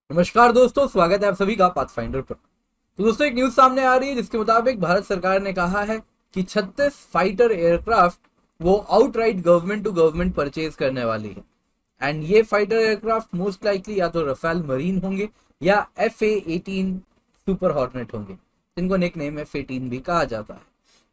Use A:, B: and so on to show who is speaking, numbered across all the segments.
A: नमस्कार दोस्तों, स्वागत है आप सभी का पाथफाइंडर पर। तो दोस्तों, एक न्यूज सामने आ रही है जिसके मुताबिक भारत सरकार ने कहा है कि 36 फाइटर एयरक्राफ्ट वो outright government to government purchase करने वाली है। एंड ये फाइटर एयरक्राफ्ट मोस्ट लाइकली या तो रफेल मरीन होंगे या FA-18 सुपर हॉर्नेट होंगे, जिनको निक नेम F-18 भी कहा जाता है।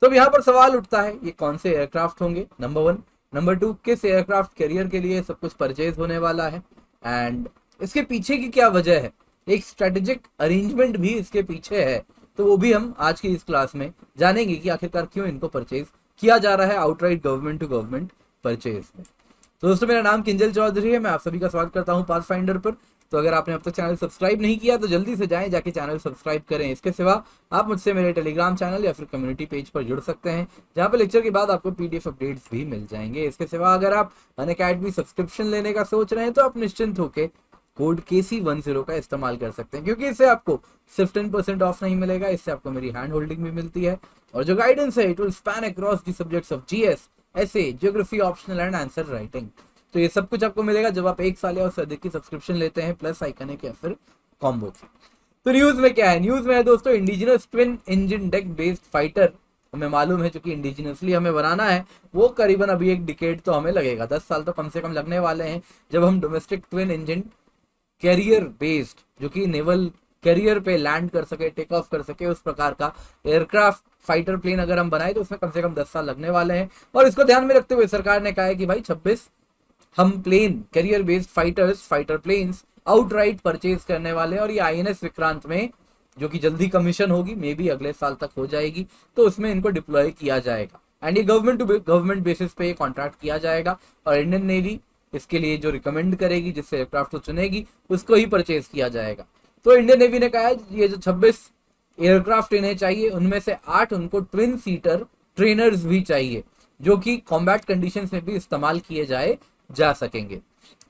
A: तो अब यहाँ पर सवाल उठता है, ये कौन से एयरक्राफ्ट होंगे, नंबर वन। नंबर टू, किस एयरक्राफ्ट कैरियर के लिए सब कुछ परचेज होने वाला है, एंड इसके पीछे की क्या वजह है, एक स्ट्रेटेजिक अरेंजमेंट भी इसके पीछे है। तो वो भी हम आज की इस क्लास में जानेंगे कि आखिरकार क्यों इनको परचेज किया जा रहा है outright government to government purchase में। तो दोस्तों, मेरा नाम किंजल चौधरी है, मैं आप सभी का स्वागत करता हूं पाथफाइंडर पर। तो अगर आपने अब तक चैनल सब्सक्राइब नहीं किया तो जल्दी से जाएं, जाके चैनल सब्सक्राइब करें। इसके सिवा आप मुझसे मेरे टेलीग्राम चैनल या फिर कम्युनिटी पेज पर जुड़ सकते हैं, जहां पर लेक्चर के बाद आपको PDF अपडेट्स भी मिल जाएंगे। इसके सिवा अगर आप अनअकैडमी सब्सक्रिप्शन लेने का सोच रहे हैं तो आप निश्चिंत होकर कोड KC10 का इस्तेमाल कर सकते हैं, क्योंकि इससे आपको सिर्फ 10% ऑफ नहीं मिलेगा, इससे आपको मेरी हैंड होल्डिंग भी मिलती है। और जो गाइडेंस है, it will span across the subjects of GS, ऐसे geography, optional and answer writing. तो ये सब कुछ आपको मिलेगा जब आप 1 साल या उससे अधिक की सब्सक्रिप्शन लेते हैं, प्लस आइकनिक या फिर कॉम्बो की। तो न्यूज में क्या है, न्यूज में है दोस्तों, indigenous twin engine deck based fighter. हमें मालूम है, चूंकि इंडिजिनसली हमें बनाना है, वो करीबन अभी 1 डिकेड तो हमें लगेगा, 10 साल तो कम से कम लगने वाले हैं, जब हम domestic twin engine career based, जो कि नेवल कैरियर पे लैंड कर सके, टेक ऑफ कर सके, उस प्रकार का एयरक्राफ्ट फाइटर प्लेन अगर हम बनाए तो उसमें कम से कम 10 साल लगने वाले हैं। और इसको ध्यान में रखते हुए सरकार ने कहा है कि भाई 26 हम plane carrier based fighter planes outright purchase करने वाले हैं। और ये INS विक्रांत में, जो कि जल्दी कमीशन होगी, मे बी अगले साल तक हो जाएगी, तो उसमें इनको डिप्लॉय किया जाएगा। एंड ये गवर्नमेंट टू गवर्नमेंट बेसिस पे कॉन्ट्रैक्ट किया जाएगा, और इंडियन नेवी इसके लिए जो रिकमेंड करेगी, जिससे एयरक्राफ्ट को चुनेगी, उसको ही परचेज किया जाएगा। तो इंडियन नेवी ने कहा है ये जो 26 एयरक्राफ्ट इन्हें चाहिए, उनमें से 8 उनको ट्विन सीटर ट्रेनर्स भी चाहिए, जो कि कॉम्बैट कंडीशंस में भी इस्तेमाल किए जा सकेंगे।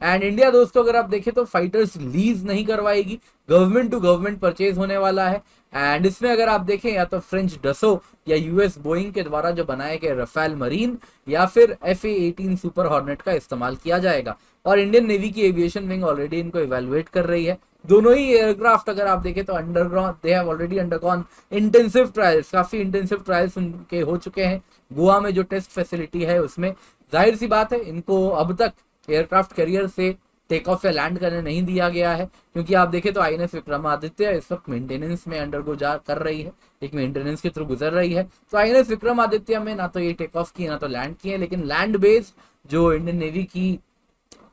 A: एंड इंडिया दोस्तों, अगर आप देखें तो फाइटर्स लीज नहीं करवाएगी, गवर्नमेंट टू गवर्नमेंट परचेज होने वाला है। एंड इसमें अगर आप देखें, या तो फ्रेंच डसो या US बोइंग के द्वारा जो बनाए गए रफेल मरीन या फिर FA-18 सुपर हॉर्नेट का इस्तेमाल किया जाएगा। और इंडियन नेवी की एविएशन विंग ऑलरेडी इनको इवेलुएट कर रही है। दोनों ही एयरक्राफ्ट अगर आप देखें तो underground they have already undergone intensive trials, काफी इंटेंसिव ट्रायल्स उनके हो चुके हैं। गोवा में जो टेस्ट फैसिलिटी है उसमें जाहिर सी बात है, इनको अब तक एयरक्राफ्ट कैरियर से टेक ऑफ या लैंड करने नहीं दिया गया है, क्योंकि आप देखें तो INS विक्रमादित्य इस वक्त मेंटेनेंस में अंडरगो कर रही है, एक मेंटेनेंस के थ्रू गुजर रही है। तो INS विक्रमादित्य में ना तो ये टेक ऑफ की ना तो लैंड की है, लेकिन लैंड बेस्ड जो इंडियन नेवी की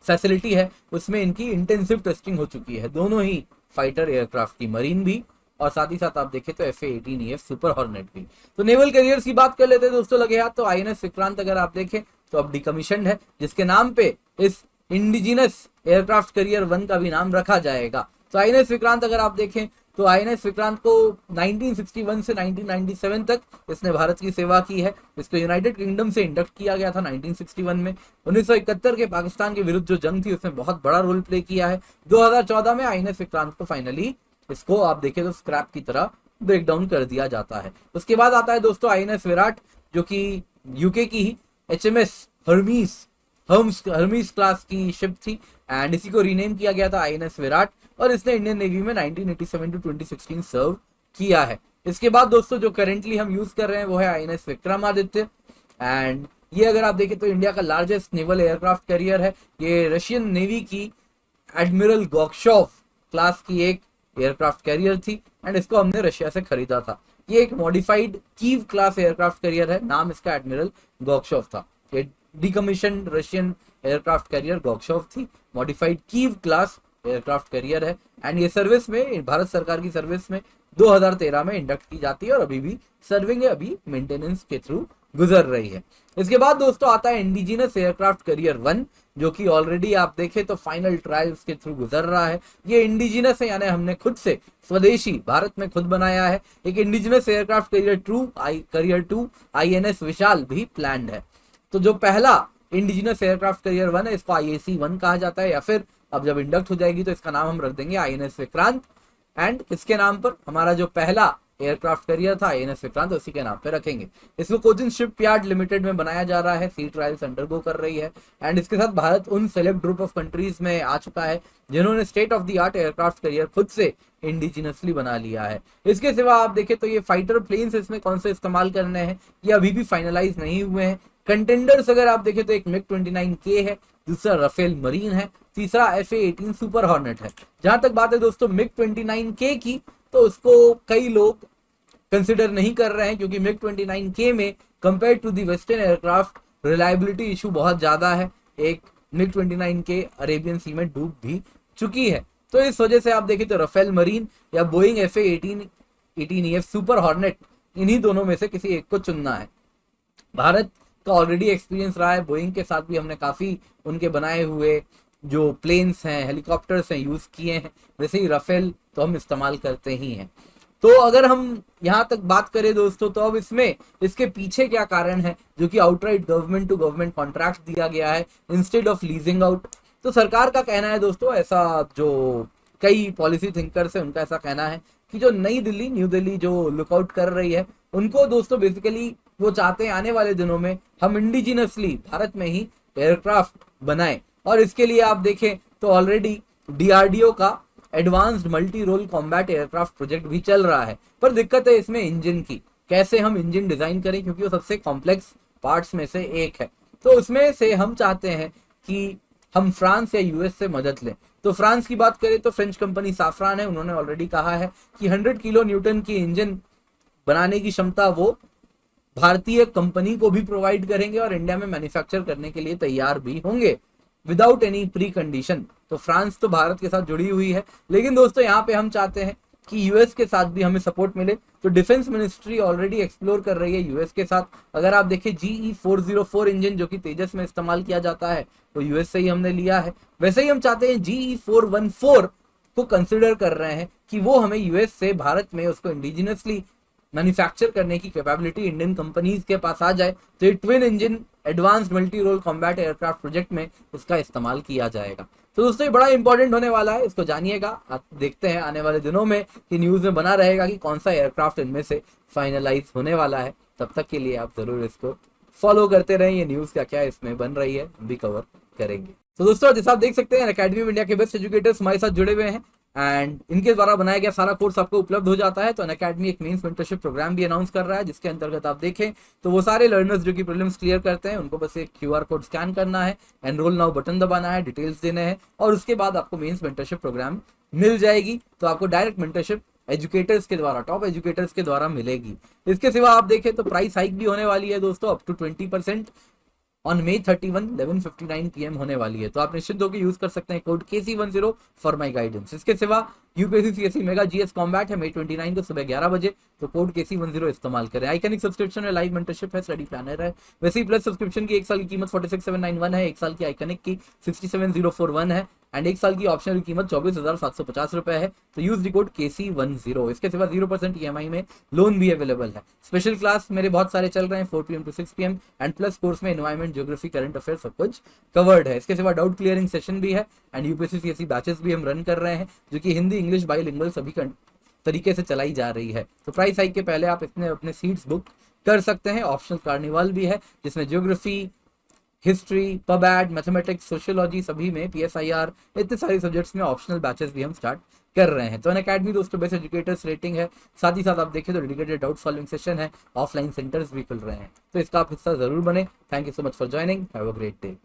A: फैसिलिटी है उसमें इनकी इंटेंसिव टेस्टिंग हो चुकी है, दोनों ही फाइटर एयरक्राफ्ट की, मरीन भी और साथ ही साथ आप देखें तो FA-18 सुपर हॉर्नेट भी। तो नेवल कैरियर्स की बात कर लेते हैं दोस्तों, लगे हाथ। तो INS विक्रांत अगर आप देखें तो अब डिकमीशन है, जिसके नाम पे इस इंडिजिनस एयरक्राफ्ट कैरियर 1 का भी नाम रखा जाएगा। तो INS विक्रांत अगर आप देखें तो INS विक्रांत को 1961 से 1997 तक इसने भारत की सेवा की है। इसको यूनाइटेड किंगडम से इंडक्ट किया गया था 1961 में। 1971 के पाकिस्तान के विरुद्ध जो जंग थी उसमें बहुत बड़ा रोल प्ले किया है। 2014 में INS विक्रांत को फाइनली, इसको आप देखें तो स्क्रैप की तरह ब्रेक डाउन कर दिया जाता है। उसके बाद आता है दोस्तों INS विराट, जो कि UK की ही HMS हर्मीस क्लास की शिप थी, एंड इसी को रीनेम किया गया था INS विराट, और इसने इंडियन नेवी में 1987 टू 2016 सर्व किया है। इसके बाद दोस्तों जो करेंटली हम यूज कर रहे हैं वो है INS विक्रमादित्य, एंड ये अगर आप देखें तो इंडिया का लार्जेस्ट नेवल एयरक्राफ्ट कैरियर है। ये रशियन नेवी की एडमिरल गोक्शॉव क्लास की एक एयरक्राफ्ट कैरियर थी, एंड इसको हमने रशिया से खरीदा था। ये एक modified Kyiv class aircraft carrier है, नाम इसका एडमिरल गोक्शॉव था। ये डिकमीशन रशियन एयरक्राफ्ट कैरियर गोक्शॉव थी, modified Kyiv class aircraft carrier है। एंड ये सर्विस में, भारत सरकार की सर्विस में 2013 में इंडक्ट की जाती है, और अभी भी सर्विंग है, अभी मेंटेनेंस के थ्रू गुजर रही है। इसके बाद दोस्तों आता है इंडिजिनस एयरक्राफ्ट कैरियर 1, जो कि ऑलरेडी आप देखें तो फाइनल ट्रायल्स के थ्रू गुजर रहा है। ये इंडिजिनस है, यानी हमने खुद से स्वदेशी भारत में खुद बनाया है। एक इंडिजिनस एयरक्राफ्ट कैरियर 2 INS विशाल भी प्लान्ड है। तो जो पहला इंडिजिनस एयरक्राफ्ट कैरियर 1 है, इसको IAC-1 कहा जाता है, या फिर अब जब इंडक्ट हो जाएगी तो इसका नाम हम रख देंगे INS विक्रांत। एंड इसके नाम पर हमारा जो पहला एयरक्राफ्ट करियर था ANS विक्रांत, उसी के नाम पे रखेंगे। इसको कोचिन शिपयार्ड लिमिटेड में बनाया जा रहा है, सी ट्रायल्स अंडरगो कर रही है। एंड इसके साथ भारत उन सेलेक्ट ग्रुप ऑफ कंट्रीज में आ चुका है जिन्होंने state of the art aircraft carrier खुद से इंडिजिनसली बना लिया है। इसके सिवा आप देखें तो ये फाइटर प्लेन्स इसमें कौन से इस्तेमाल करने हैं ये अभी भी फाइनलाइज नहीं हुए हैं। कंटेंडर्स अगर आप देखें तो एक MiG-29K है, दूसरा राफेल मरीन है, तीसरा FA-18 सुपर हॉर्नेट है। जहां तक बात है दोस्तों MiG-29K की, तो उसको कई लोग कंसिडर नहीं कर रहे हैं क्योंकि MiG-29K में compare to the western aircraft reliability issue बहुत ज्यादा है। एक MiG-29K अरेबियन सी में डूब भी चुकी है, तो इस वजह से आप देखें तो राफेल मरीन या बोइंग FA-18EF सुपर हॉर्नेट, इन्हीं दोनों में से किसी एक को चुनना है। भारत का ऑलरेडी एक्सपीरियंस रहा है, बोइंग के साथ भी हमने काफी उनके बनाए हुए जो प्लेन्स हैं, हेलीकॉप्टर्स हैं, यूज किए हैं। वैसे ही राफेल तो हम इस्तेमाल करते ही हैं। तो अगर हम यहाँ तक बात करें दोस्तों, तो अब इसमें इसके पीछे क्या कारण है, जो कि outright government to government contract दिया गया है इंस्टेड ऑफ लीजिंग आउट। तो सरकार का कहना है दोस्तों, ऐसा जो कई पॉलिसी थिंकर्स है उनका ऐसा कहना है कि जो न्यू दिल्ली जो लुकआउट कर रही है, उनको दोस्तों बेसिकली वो चाहते हैं आने वाले दिनों में हम इंडिजिनसली भारत में ही एयरक्राफ्ट बनाएं। और इसके लिए आप देखें तो ऑलरेडी DRDO का advanced multi role combat aircraft project भी चल रहा है। पर दिक्कत है इसमें इंजन की, कैसे हम इंजन डिजाइन करें, क्योंकि वो सबसे कॉम्प्लेक्स पार्ट्स में से एक है। तो उसमें से हम चाहते हैं कि हम फ्रांस या US से मदद लें। तो फ्रांस की बात करें तो फ्रेंच कंपनी साफरान है, उन्होंने ऑलरेडी कहा है कि 100 किलो न्यूटन की इंजन बनाने की क्षमता वो भारतीय कंपनी को भी प्रोवाइड करेंगे और इंडिया में मैन्युफैक्चर करने के लिए तैयार भी होंगे विदाउट एनी प्री कंडीशन। तो फ्रांस तो भारत के साथ जुड़ी हुई है, लेकिन दोस्तों यहाँ पे हम चाहते हैं कि US के साथ भी हमें सपोर्ट मिले। तो डिफेंस मिनिस्ट्री ऑलरेडी एक्सप्लोर कर रही है US के साथ। अगर आप देखें GE404 इंजन जो कि तेजस में इस्तेमाल किया जाता है, वो US से ही हमने लिया है। वैसे ही हम चाहते हैं GE414 को कंसिडर कर रहे हैं कि वो हमें US से भारत में उसको इंडिजिनसली मैन्युफैक्चर करने की कैपेबिलिटी इंडियन कंपनीज के पास आ जाए, तो ये twin engine advanced multi role combat aircraft project में इसका इस्तेमाल किया जाएगा। तो दोस्तों ये बड़ा इंपॉर्टेंट होने वाला है, इसको जानिएगा। आप देखते हैं आने वाले दिनों में कि न्यूज में बना रहेगा कि कौन सा एयरक्राफ्ट इनमें से फाइनलाइज होने वाला है। तब तक के लिए आप जरूर इसको फॉलो करते रहें, ये न्यूज क्या क्या इसमें बन रही है हम भी कवर करेंगे। तो दोस्तों जैसा आप देख सकते हैं अकेडमी ऑफ इंडिया के बेस्ट एजुकेटर्स हमारे साथ जुड़े हुए हैं एंड इनके द्वारा बनाया गया सारा कोर्स आपको उपलब्ध हो जाता है। तो अनअकैडमी एक मेंस मेंटरशिप प्रोग्राम भी अनाउंस कर रहा है, जिसके अंतर्गत आप देखें तो वो सारे लर्नर्स जो कि प्रीलिम्स क्लियर करते हैं उनको बस एक QR कोड स्कैन करना है, एनरोल नाउ बटन दबाना है, डिटेल्स देने हैं और उसके बाद आपको मेंस मेंटरशिप प्रोग्राम मिल जाएगी। तो आपको डायरेक्ट मेंटरशिप एजुकेटर्स के द्वारा, टॉप एजुकेटर्स के द्वारा मिलेगी। इसके सिवा आप देखें तो प्राइस हाइक भी होने वाली है दोस्तों, up to 20% on May 31 11:59 PM होने वाली है। तो आप निश्चित होकर यूज कर सकते हैं code KC10 for my guidance. इसके सिवा UPSC CSE mega GS combat है May 29 को सुबह 11 बजे, तो कोड KC10 इस्तेमाल करें। आइकनिक सब्सक्रिप्शन में लाइव मेंटरशिप है, स्टडी प्लानर है। वैसे ही प्लस सब्सक्रिप्शन की 1 साल की कीमत 46,791 है, 1 साल की आइकनिक की 67,041 है एंड 1 साल की ऑप्शनल कीमत 24,750 रुपए है। तो यूज कोड KC10। इसके सिवा 0% EMI में लोन भी अवेलेबल है। स्पेशल क्लास मेरे बहुत सारे चल रहे हैं 4 PM to 6 PM and plus course में एनवायरमेंट, ज्योग्राफी, करंट अफेयर सब कुछ कवर्ड है। इसके सिवा डाउट क्लियरिंग सेशन भी है एंड UPSC CSE बैचेस भी हम रन कर रहे हैं, जो कि हिंदी, इंग्लिश, बाइलिंगुअल सभी तरीके से चलाई जा रही है। तो प्राइस हाइक के पहले आप इसमें अपने सीट्स बुक कर सकते हैं। ऑप्शनल कार्निवाल भी है जिसमें ज्योग्राफी, हिस्ट्री, पबैड, मैथमेटिक्स, सोशियोलॉजी सभी में PSIR इतने सारे सब्जेक्ट्स में ऑप्शनल बैचेस भी हम स्टार्ट कर रहे हैं। तो अनअकैडमी दोस्तों बेस्ट एजुकेटर्स रेटिंग है, साथ ही साथ आप देखें तो डेडिकेटेड डाउट सॉल्विंग सेशन है, ऑफलाइन सेंटर्स भी खुल रहे हैं। तो इसका आप हिस्सा जरूर बने। Thank you so much for joining, have a great day.